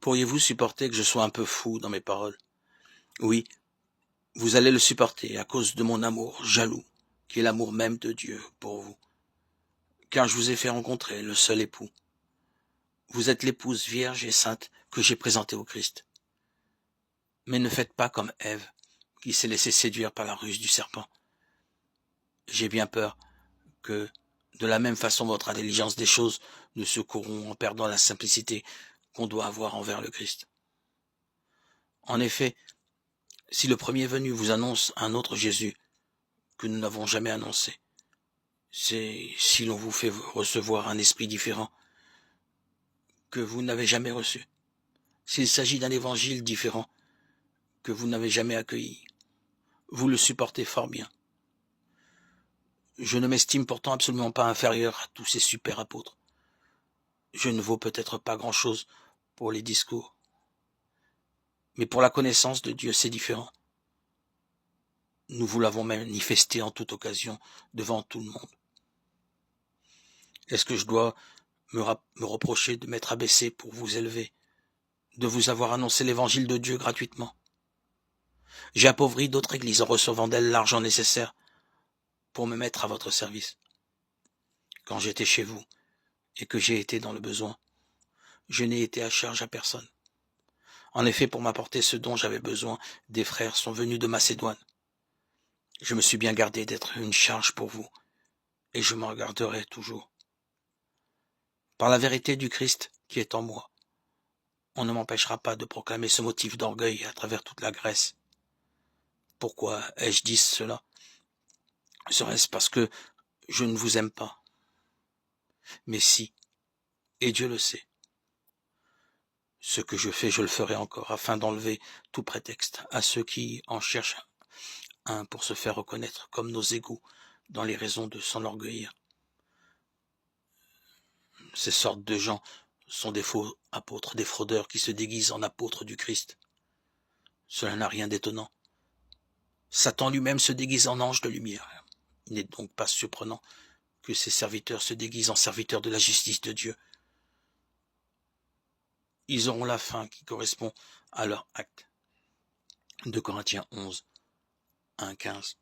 Pourriez-vous supporter que je sois un peu fou dans mes paroles? Oui, vous allez le supporter à cause de mon amour jaloux, qui est l'amour même de Dieu pour vous. Car je vous ai fait rencontrer le seul époux. Vous êtes l'épouse vierge et sainte que j'ai présentée au Christ. Mais ne faites pas comme Ève, qui s'est laissée séduire par la ruse du serpent. J'ai bien peur que, de la même façon, votre intelligence des choses ne se corrompt en perdant la simplicité qu'on doit avoir envers le Christ. En effet, si le premier venu vous annonce un autre Jésus que nous n'avons jamais annoncé, c'est si l'on vous fait recevoir un esprit différent que vous n'avez jamais reçu, s'il s'agit d'un évangile différent que vous n'avez jamais accueilli, vous le supportez fort bien. Je ne m'estime pourtant absolument pas inférieur à tous ces super apôtres. Je ne vaux peut-être pas grand-chose pour les discours, mais pour la connaissance de Dieu, c'est différent. Nous vous l'avons manifesté en toute occasion devant tout le monde. Est-ce que je dois me reprocher de m'être abaissé pour vous élever, de vous avoir annoncé l'évangile de Dieu gratuitement? J'ai appauvri d'autres églises en recevant d'elles l'argent nécessaire pour me mettre à votre service. Quand j'étais chez vous et que j'ai été dans le besoin, je n'ai été à charge à personne. En effet, pour m'apporter ce dont j'avais besoin, des frères sont venus de Macédoine. Je me suis bien gardé d'être une charge pour vous, et je m'en garderai toujours. Par la vérité du Christ qui est en moi, on ne m'empêchera pas de proclamer ce motif d'orgueil à travers toute la Grèce. Pourquoi ai-je dit cela? Serait-ce parce que je ne vous aime pas? Mais si, et Dieu le sait. Ce que je fais, je le ferai encore, afin d'enlever tout prétexte à ceux qui en cherchent un pour se faire reconnaître comme nos égaux dans les raisons de s'enorgueillir. Ces sortes de gens sont des faux apôtres, des fraudeurs qui se déguisent en apôtres du Christ. Cela n'a rien d'étonnant. Satan lui-même se déguise en ange de lumière. Il n'est donc pas surprenant que ses serviteurs se déguisent en serviteurs de la justice de Dieu. Ils auront la fin qui correspond à leur acte. 2 Corinthiens 11, 1, 15.